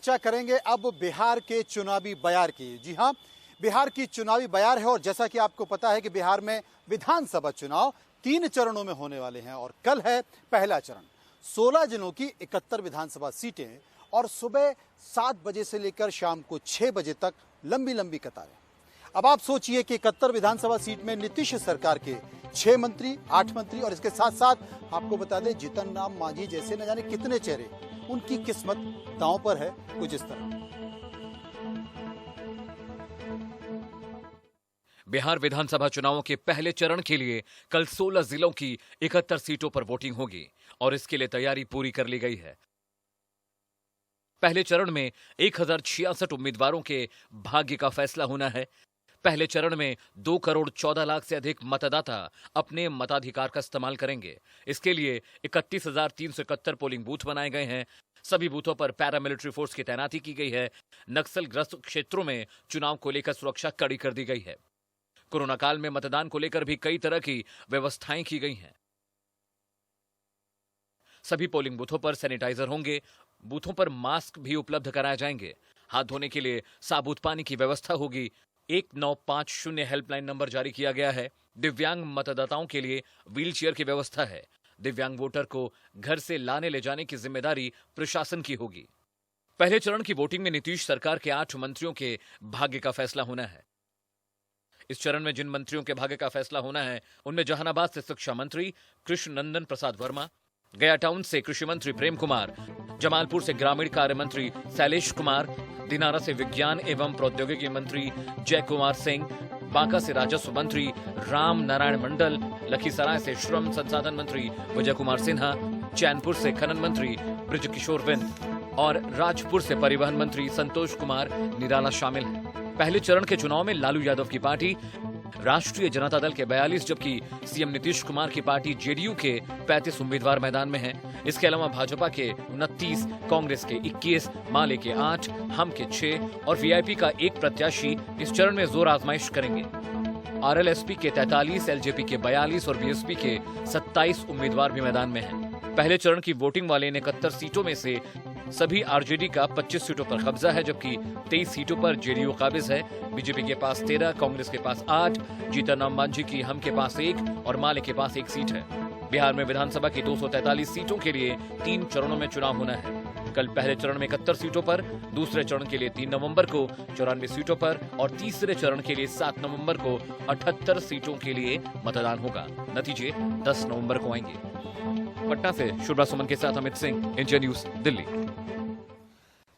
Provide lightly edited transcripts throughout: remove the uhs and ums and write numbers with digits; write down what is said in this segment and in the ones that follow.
चर्चा करेंगे अब बिहार के चुनावी बयार की। जी हां, बिहार की चुनावी बयार है और जैसा कि आपको पता है कि बिहार में विधानसभा चुनाव 3 चरणों में होने वाले हैं और कल है पहला चरण। 16 जिलों की 71 विधानसभा सीटें और सुबह 7 बजे से लेकर शाम को 6 बजे तक लंबी लंबी कतारें। अब आप सोचिए कि 71 विधानसभा सीट में नीतीश सरकार के 6 मंत्री, 8 मंत्री और इसके साथ साथ आपको बता दें जीतन राम मांझी जैसे न जाने कितने चेहरे, उनकी किस्मत दांव पर है कुछ इस तरह। बिहार विधानसभा चुनावों के पहले चरण के लिए कल 16 जिलों की 71 सीटों पर वोटिंग होगी और इसके लिए तैयारी पूरी कर ली गई है। पहले चरण में 1066 उम्मीदवारों के भाग्य का फैसला होना है। पहले चरण में 2 करोड़ 14 लाख से अधिक मतदाता अपने मताधिकार का इस्तेमाल करेंगे। इसके लिए 31,371 पोलिंग बूथ बनाए गए हैं। सभी बूथों पर पैरामिलिट्री फोर्स की तैनाती की गई है। नक्सल ग्रस्त क्षेत्रों में चुनाव को लेकर सुरक्षा कड़ी कर दी गई है। कोरोना काल में मतदान को लेकर भी कई तरह की व्यवस्थाएं की गई हैं। सभी पोलिंग बूथों पर सैनिटाइजर होंगे। बूथों पर मास्क भी उपलब्ध कराए जाएंगे। हाथ धोने के लिए साबुत पानी की व्यवस्था होगी। 1950 हेल्पलाइन नंबर जारी किया गया है। दिव्यांग मतदाताओं के लिए व्हीलचेयर की व्यवस्था है। दिव्यांग वोटर को घर से लाने ले जाने की जिम्मेदारी प्रशासन की होगी। पहले चरण की वोटिंग में नीतीश सरकार के 8 मंत्रियों के भाग्य का फैसला होना है। इस चरण में जिन मंत्रियों के भाग्य का फैसला होना है उनमें जहानाबाद से शिक्षा मंत्री कृष्ण नंदन प्रसाद वर्मा, गया टाउन से कृषि मंत्री प्रेम कुमार, जमालपुर से ग्रामीण कार्य मंत्री शैलेश कुमार, दिनारा से विज्ञान एवं प्रौद्योगिकी मंत्री जय कुमार सिंह, बांका से राजस्व मंत्री राम नारायण मंडल, लखीसराय से श्रम संसाधन मंत्री विजय कुमार सिन्हा, चैनपुर से खनन मंत्री ब्रजकिशोर बिंद और राजपुर से परिवहन मंत्री संतोष कुमार निराला शामिल हैं। पहले चरण के चुनाव में लालू यादव की पार्टी राष्ट्रीय जनता दल के 42 जबकि सीएम नीतीश कुमार की पार्टी जेडीयू के 35 उम्मीदवार मैदान में हैं। इसके अलावा भाजपा के 29, कांग्रेस के 21, माले के 8, हम के 6 और वीआईपी का 1 प्रत्याशी इस चरण में जोर आजमाइश करेंगे। आरएलएसपी के 43, एलजेपी के 42 और बीएसपी के 27 उम्मीदवार भी मैदान में हैं। पहले चरण की वोटिंग वाले इन 71 सीटों में से सभी आरजेडी का 25 सीटों पर कब्जा है जबकि 23 सीटों पर जेडीयू काबिज है। बीजेपी के पास 13, कांग्रेस के पास 8, जीतन राम मांझी की हम के पास 1 और माले के पास 1 सीट है। बिहार में विधानसभा की 243 सीटों के लिए 3 चरणों में चुनाव होना है। कल पहले चरण में 71 सीटों पर, दूसरे चरण के लिए 3 नवंबर को 94 सीटों पर और तीसरे चरण के लिए 7 नवंबर को 78 सीटों के लिए मतदान होगा। नतीजे 10 नवंबर को आएंगे। पटना से शुभ्रा सुमन के साथ अमित सिंह, इंडिया न्यूज, दिल्ली।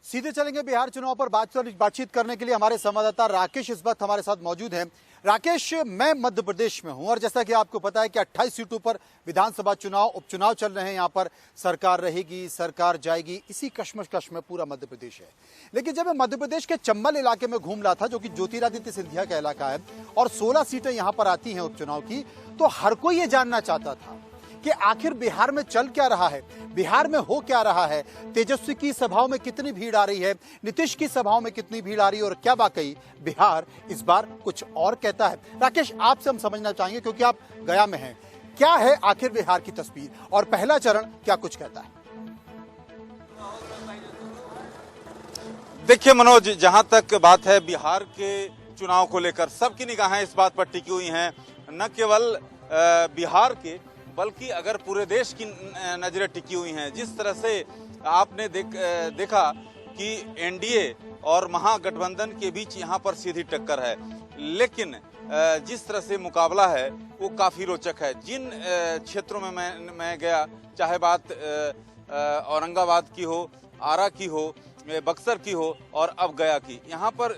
सीधे चलेंगे बिहार चुनाव पर बातचीत करने के लिए हमारे संवाददाता राकेश इस वक्त हमारे साथ मौजूद हैं। राकेश, मैं मध्य प्रदेश में हूं और जैसा कि आपको पता है कि 28 सीटों पर विधानसभा चुनाव, उपचुनाव चल रहे हैं। यहां पर सरकार रहेगी, सरकार जाएगी, इसी कश्मकश में पूरा मध्य प्रदेश है। लेकिन जब मैं मध्य प्रदेश के चंबल इलाके में घूम रहा था जो कि ज्योतिरादित्य सिंधिया का इलाका है और 16 सीटें यहां पर आती हैं उपचुनाव की, तो हर कोई ये जानना चाहता था कि आखिर बिहार में चल क्या रहा है, बिहार में हो क्या रहा है। तेजस्वी की सभाओं में कितनी भीड़ आ रही है, नीतीश की सभाओं में कितनी भीड़ आ रही है और क्या वाकई बिहार इस बार कुछ और कहता है। राकेश, आपसे हम समझना चाहेंगे क्योंकि आप गया में हैं, क्या है आखिर बिहार की तस्वीर और पहला चरण क्या कुछ कहता है। देखिए मनोज, जहां तक बात है बिहार के चुनाव को लेकर सबकी निगाहें इस बात पर टिकी हुई हैं, न केवल बिहार के बल्कि अगर पूरे देश की नजरें टिकी हुई हैं। जिस तरह से आपने देखा कि एनडीए और महागठबंधन के बीच यहां पर सीधी टक्कर है, लेकिन जिस तरह से मुकाबला है वो काफ़ी रोचक है। जिन क्षेत्रों में मैं गया, चाहे बात औरंगाबाद की हो, आरा की हो, बक्सर की हो और अब गया की, यहाँ पर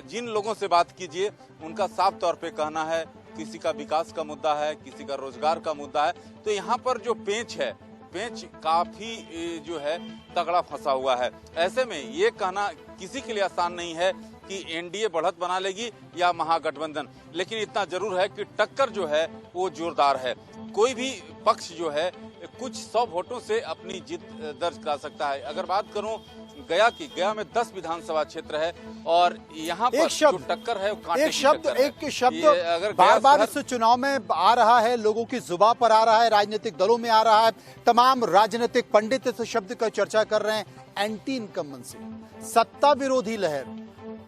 जिन लोगों से बात कीजिए उनका साफ तौर पे कहना है किसी का विकास का मुद्दा है, किसी का रोजगार का मुद्दा है। तो यहाँ पर जो पेंच है, पेंच काफी जो है तगड़ा फंसा हुआ है। ऐसे में ये कहना किसी के लिए आसान नहीं है कि एनडीए बढ़त बना लेगी या महागठबंधन, लेकिन इतना जरूर है कि टक्कर जो है वो जोरदार है। कोई भी पक्ष जो है कुछ 100 वोटों से अपनी जीत दर्ज कर सकता है। अगर बात करूं गया में 10 विधानसभा क्षेत्र है और यहाँ पर जो टक्कर है वो कांटे की टक्कर है। एक शब्द बार बार इस चुनाव में आ रहा है, लोगों की जुबान पर आ रहा है, राजनीतिक दलों में आ रहा है, तमाम राजनीतिक पंडित इस शब्द का चर्चा कर रहे हैं, एंटी इनकम्बेंसी, सत्ता विरोधी लहर।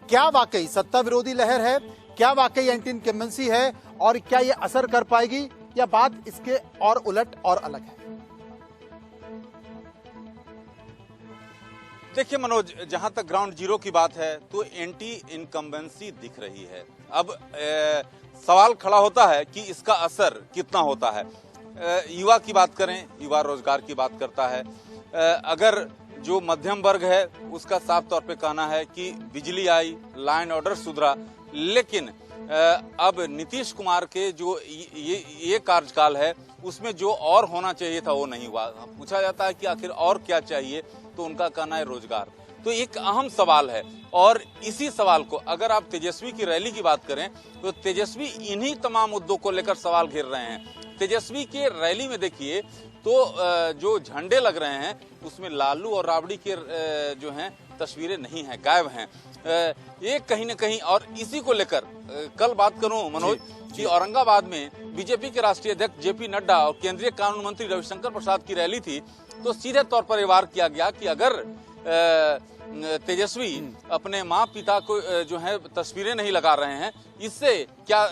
क्या वाकई सत्ता विरोधी लहर है? क्या वाकई एंटी इनकम्बेंसी है? और क्या ये असर कर पाएगी या बात इसके और उलट और अलग है? देखिए मनोज, जहां तक ग्राउंड जीरो की बात है तो एंटी इनकम्बेंसी दिख रही है। अब सवाल खड़ा होता है कि इसका असर कितना होता है। युवा की बात करें, युवा रोजगार की बात करता है। अगर जो मध्यम वर्ग है उसका साफ तौर पे कहना है कि बिजली आई, लाइन ऑर्डर सुधरा, लेकिन अब नीतीश कुमार के जो ये कार्यकाल है उसमें जो और होना चाहिए था वो नहीं हुआ। पूछा जाता है कि आखिर और क्या चाहिए, तो उनका कहना है रोजगार। तो एक अहम सवाल है और इसी सवाल को अगर आप तेजस्वी की रैली की बात करें तो तेजस्वी इन्हीं तमाम मुद्दों को लेकर सवाल घेर रहे हैं। तेजस्वी के रैली में देखिए तो जो झंडे लग रहे हैं उसमें लालू और राबड़ी के जो हैं तस्वीरें नहीं हैं, गायब हैं। ये कहीं न कहीं, और इसी को लेकर कल बात करूं मनोज कि औरंगाबाद में बीजेपी के राष्ट्रीय अध्यक्ष जेपी नड्डा और केंद्रीय कानून मंत्री रविशंकर प्रसाद की रैली थी, तो सीधे तौर पर ये वार किया गया कि अगर तेजस्वी अपने माँ पिता को जो है तस्वीरें नहीं लगा रहे हैं, इससे क्या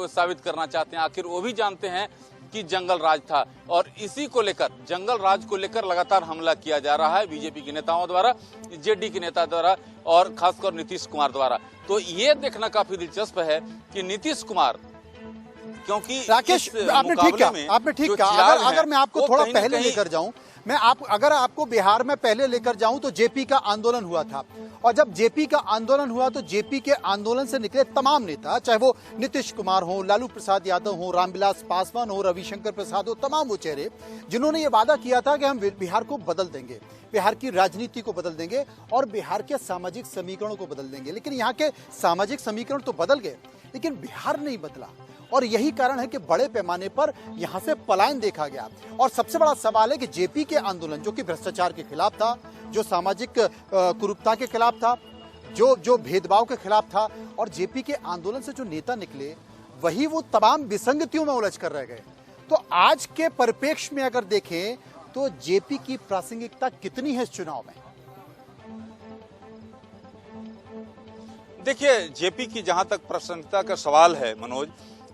साबित करना चाहते हैं? आखिर वो भी जानते हैं कि जंगल राज था और इसी को लेकर, जंगल राज को लेकर लगातार हमला किया जा रहा है बीजेपी के नेताओं द्वारा, जेडी के नेता द्वारा और खासकर नीतीश कुमार द्वारा। तो ये देखना काफी दिलचस्प है कि नीतीश कुमार, क्योंकि राकेश आपने ठीक कहा। अगर मैं आपको थोड़ा पहले लेकर जाऊं, अगर आपको बिहार में पहले लेकर जाऊं तो जेपी का आंदोलन हुआ था, और जब जेपी का आंदोलन हुआ तो जेपी के आंदोलन से निकले तमाम नेता, चाहे वो नीतीश कुमार हो, लालू प्रसाद यादव हो, रामविलास पासवान हो, रविशंकर प्रसाद हो, तमाम वो चेहरे जिन्होंने ये वादा किया था कि हम बिहार को बदल देंगे, बिहार की राजनीति को बदल देंगे और बिहार के सामाजिक समीकरणों को बदल देंगे। लेकिन यहाँ के सामाजिक समीकरण तो बदल गए लेकिन बिहार नहीं बदला, और यही कारण है कि बड़े पैमाने पर यहां से पलायन देखा गया। और सबसे बड़ा सवाल है कि जेपी के आंदोलन, जो कि भ्रष्टाचार के खिलाफ था, जो सामाजिक कुरूपता के खिलाफ था, जो भेदभाव के खिलाफ था, और जेपी के आंदोलन से जो नेता निकले वही वो तमाम विसंगतियों में उलझ कर रह गए। तो आज के परिप्रेक्ष्य में अगर देखें तो जेपी की प्रासंगिकता कितनी है इस चुनाव में? देखिए, जेपी की जहां तक प्रासंगिकता का सवाल है मनोज,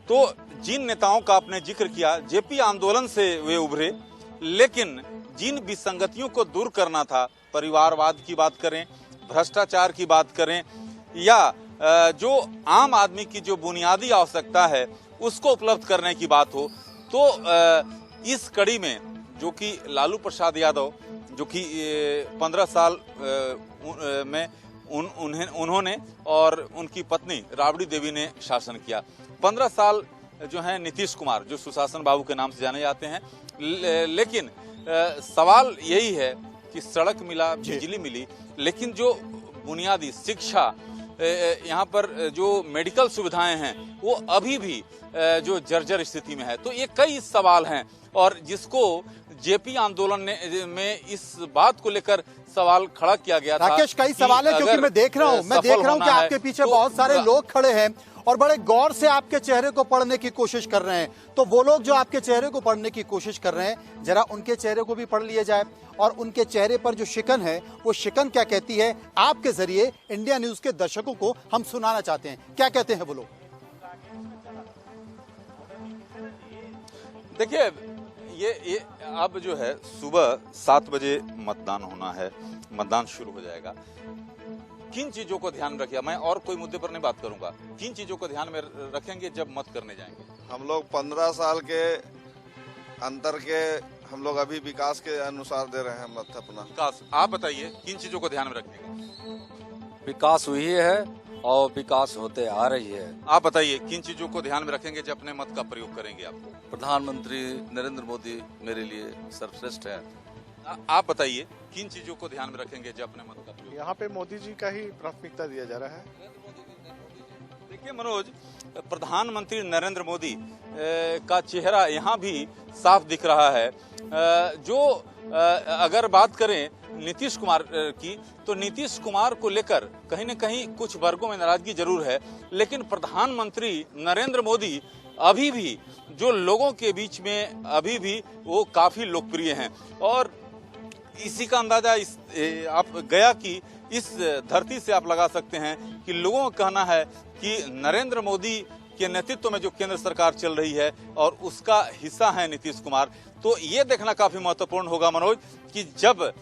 तो जिन नेताओं का आपने जिक्र किया, जेपी आंदोलन से वे उभरे, लेकिन जिन विसंगतियों को दूर करना था, परिवारवाद की बात करें, भ्रष्टाचार की बात करें, या जो आम आदमी की जो बुनियादी आवश्यकता है उसको उपलब्ध करने की बात हो, तो इस कड़ी में जो कि लालू प्रसाद यादव, जो कि 15 साल में उन्होंने और उनकी पत्नी राबड़ी देवी ने शासन किया, 15 साल जो है नीतीश कुमार, जो सुशासन बाबू के नाम से जाने जाते हैं, लेकिन सवाल यही है कि सड़क मिला, बिजली मिली, लेकिन जो बुनियादी शिक्षा, यहाँ पर जो मेडिकल सुविधाएं हैं वो अभी भी जो जर्जर स्थिति में है। तो ये कई सवाल हैं और जिसको जेपी आंदोलन में इस बात को लेकर सवाल खड़ा किया गया था। राकेश, कई सवाल है क्योंकि मैं देख रहा हूं कि आपके पीछे बहुत सारे लोग खड़े हैं और बड़े गौर से आपके चेहरे को पढ़ने की कोशिश कर रहे हैं। तो वो लोग जो आपके चेहरे को पढ़ने की कोशिश कर रहे हैं, जरा उनके चेहरे को भी पढ़ लिया जाए और उनके चेहरे पर जो शिकन है वो शिकन क्या कहती है, आपके जरिए इंडिया न्यूज के दर्शकों को हम सुनाना चाहते हैं। क्या कहते हैं वो लोग? देखिए, ये अब जो है सुबह 7 बजे मतदान होना है, मतदान शुरू हो जाएगा। किन चीजों को ध्यान में रखिए, मैं और कोई मुद्दे पर नहीं बात करूंगा, किन चीजों को ध्यान में रखेंगे जब मत करने जाएंगे? हम लोग 15 साल के अंतर के हम लोग अभी विकास के अनुसार दे रहे हैं मत अपना। विकास, आप बताइए किन चीजों को ध्यान में रखिएगा? विकास हुई है और विकास होते आ रही है। आप बताइए किन चीजों को ध्यान में रखेंगे जब अपने मत का प्रयोग करेंगे? आप प्रधानमंत्री नरेंद्र मोदी मेरे लिए सर्वश्रेष्ठ है। आप बताइए किन चीजों को ध्यान में रखेंगे जब अपने मत का प्रयोग? यहाँ पे मोदी जी का ही प्राथमिकता दिया जा रहा है। देखिए मनोज, प्रधानमंत्री नरेंद्र मोदी का चेहरा यहाँ भी साफ दिख रहा है। जो अगर बात करें नीतीश कुमार की, तो नीतीश कुमार को लेकर कहीं न कहीं कुछ वर्गों में नाराजगी जरूर है, लेकिन प्रधानमंत्री नरेंद्र मोदी अभी भी जो लोगों के बीच में अभी भी वो काफी लोकप्रिय हैं। और इसी का अंदाजा आप गया कि इस धरती से आप लगा सकते हैं कि लोगों का कहना है कि नरेंद्र मोदी के नेतृत्व में जो केंद्र सरकार चल रही है और उसका हिस्सा है नीतीश कुमार। तो ये देखना काफी महत्वपूर्ण होगा मनोज कि जब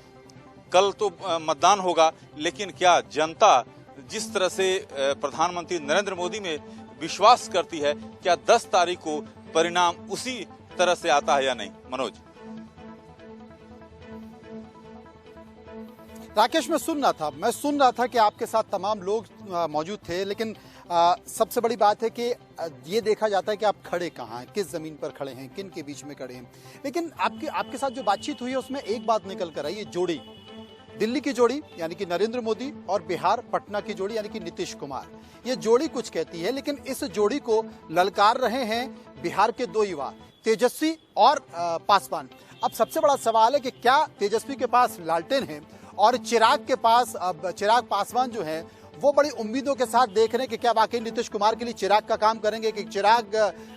कल तो मतदान होगा, लेकिन क्या जनता जिस तरह से प्रधानमंत्री नरेंद्र मोदी में विश्वास करती है, क्या 10 तारीख को परिणाम उसी तरह से आता है या नहीं? मनोज। राकेश, मैं सुन रहा था कि आपके साथ तमाम लोग मौजूद थे, लेकिन सबसे बड़ी बात है कि ये देखा जाता है कि आप खड़े कहाँ हैं, किस जमीन पर खड़े हैं, किन के बीच में खड़े हैं। लेकिन आपके साथ जो बातचीत हुई है उसमें एक बात निकल कर आई, ये जोड़ी, दिल्ली की जोड़ी यानी कि नरेंद्र मोदी और बिहार पटना की जोड़ी यानी कि नीतीश कुमार, ये जोड़ी कुछ कहती है। लेकिन इस जोड़ी को ललकार रहे हैं बिहार के 2 युवा, तेजस्वी और पासवान। अब सबसे बड़ा सवाल है कि क्या तेजस्वी के पास लालटेन है और चिराग के पास, अब चिराग पासवान जो है वो बड़ी उम्मीदों के साथ देख रहे हैं कि क्या वाकई नीतीश कुमार के लिए चिराग का काम करेंगे, कि चिराग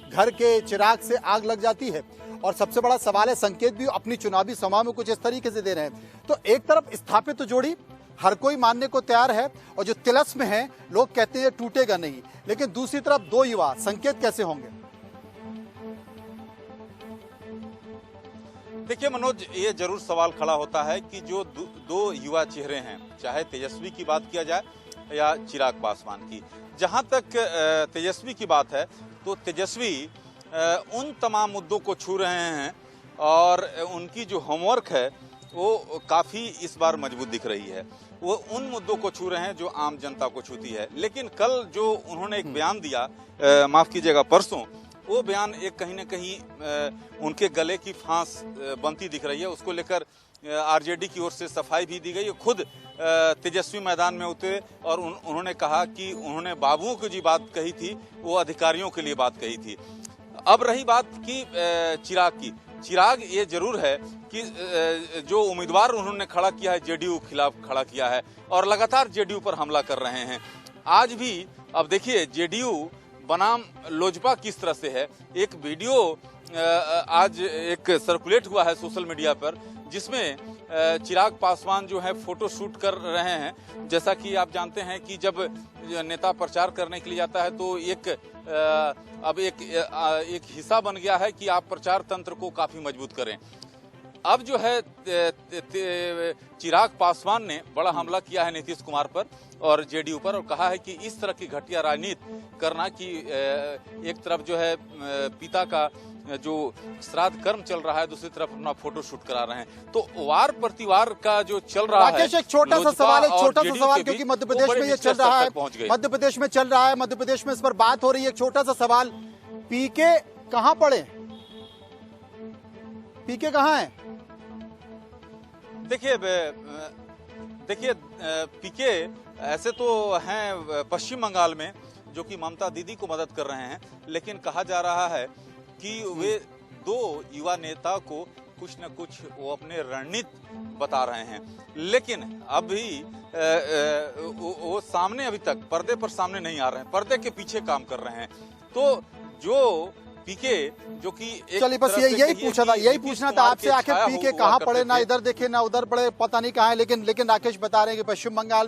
घर के चिराग से आग लग जाती है। और सबसे बड़ा सवाल है, संकेत भी अपनी चुनावी सभा में कुछ इस तरीके से दे रहे हैं। तो एक तरफ स्थापित जोड़ी हर कोई मानने को तैयार है और जो तिलस्म है लोग कहते हैं टूटेगा नहीं, लेकिन दूसरी तरफ 2 युवा, संकेत कैसे होंगे? देखिए मनोज, ये जरूर सवाल खड़ा होता है कि जो 2 युवा चेहरे हैं, चाहे तेजस्वी की बात किया जाए या चिराग पासवान की। जहां तक तेजस्वी की बात है तो तेजस्वी उन तमाम मुद्दों को छू रहे हैं और उनकी जो होमवर्क है वो काफ़ी इस बार मजबूत दिख रही है। वो उन मुद्दों को छू रहे हैं जो आम जनता को छूती है। लेकिन कल जो उन्होंने एक बयान दिया, माफ़ कीजिएगा परसों, वो बयान एक कहीं न कहीं उनके गले की फांस बनती दिख रही है। उसको लेकर आरजेडी की ओर से सफाई भी दी गई। खुद तेजस्वी मैदान में उतरे और उन्होंने कहा कि उन्होंने बाबुओं की जो बात कही थी वो अधिकारियों के लिए बात कही थी। अब रही बात की चिराग की, चिराग ये जरूर है कि जो उम्मीदवार उन्होंने खड़ा किया है जेडीयू खिलाफ खड़ा किया है और लगातार जेडीयू पर हमला कर रहे हैं। आज भी अब देखिए जेडीयू बनाम लोजपा किस तरह से है। एक वीडियो आज एक सर्कुलेट हुआ है सोशल मीडिया पर, जिसमें चिराग पासवान जो है फोटो शूट कर रहे हैं। जैसा कि आप जानते हैं कि जब नेता प्रचार करने के लिए जाता है तो अब एक हिस्सा बन गया है कि आप प्रचार तंत्र को काफी मजबूत करें। अब जो है चिराग पासवान ने बड़ा हमला किया है नीतीश कुमार पर और जेडीयू पर और कहा है कि इस तरह की घटिया राजनीति करना कि एक तरफ जो है पिता का जो श्राद्ध कर्म चल रहा है, दूसरी तरफ अपना फोटो शूट करा रहे हैं। तो वार प्रतिवार का जो चल रहा है, एक छोटा सा सवाल क्योंकि मध्य प्रदेश में ये चल रहा है, मध्य प्रदेश में चल रहा है, मध्य प्रदेश में इस पर बात हो रही है। एक छोटा सा सवाल, पीके कहां पड़े, पीके कहां है? देखिए पीके ऐसे तो हैं पश्चिम बंगाल में, जो कि ममता दीदी को मदद कर रहे हैं, लेकिन कहा जा रहा है कि वे 2 युवा नेता को कुछ न कुछ वो अपने रणनीति बता रहे हैं। लेकिन अभी वो सामने अभी तक पर्दे पर सामने नहीं आ रहे हैं, पर्दे के पीछे काम कर रहे हैं। तो जो पीके जो कि चलिए बस यही पूछना था आपसे, आखिर पीके कहाँ पड़े, ना इधर देखे ना उधर पड़े, पता नहीं कहाँ है। लेकिन राकेश बता रहे हैं कि पश्चिम बंगाल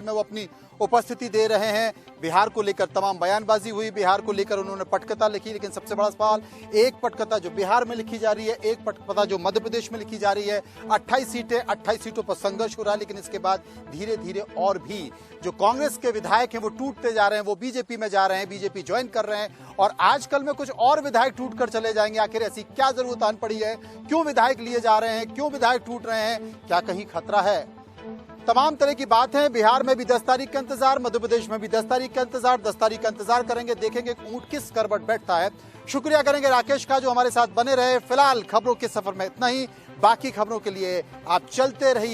में वो अपनी उपस्थिति दे रहे हैं। बिहार को लेकर तमाम बयानबाजी हुई, बिहार को लेकर उन्होंने पटकथा लिखी। लेकिन सबसे बड़ा सवाल, एक पटकथा जो बिहार में लिखी जा रही है, एक पटकथा जो मध्य प्रदेश में लिखी जा रही है। 28 सीटों पर संघर्ष हो रहा है, लेकिन इसके बाद धीरे धीरे और भी जो कांग्रेस के विधायक हैं वो टूटते जा रहे हैं, वो बीजेपी में जा रहे हैं, बीजेपी ज्वाइन कर रहे हैं और आजकल में कुछ और विधायक टूट कर चले जाएंगे। आखिर ऐसी क्या जरूरत आन पड़ी है, क्यों विधायक लिए जा रहे हैं, क्यों विधायक टूट रहे हैं, क्या कहीं खतरा है? तमाम तरह की बात है। बिहार में भी 10 तारीख का इंतजार, मध्य प्रदेश में भी 10 तारीख का इंतजार, 10 तारीख का इंतजार करेंगे, देखेंगे ऊंट किस करवट बैठता है। शुक्रिया करेंगे राकेश का जो हमारे साथ बने रहे। फिलहाल खबरों के सफर में इतना ही, बाकी खबरों के लिए आप चलते रहिए।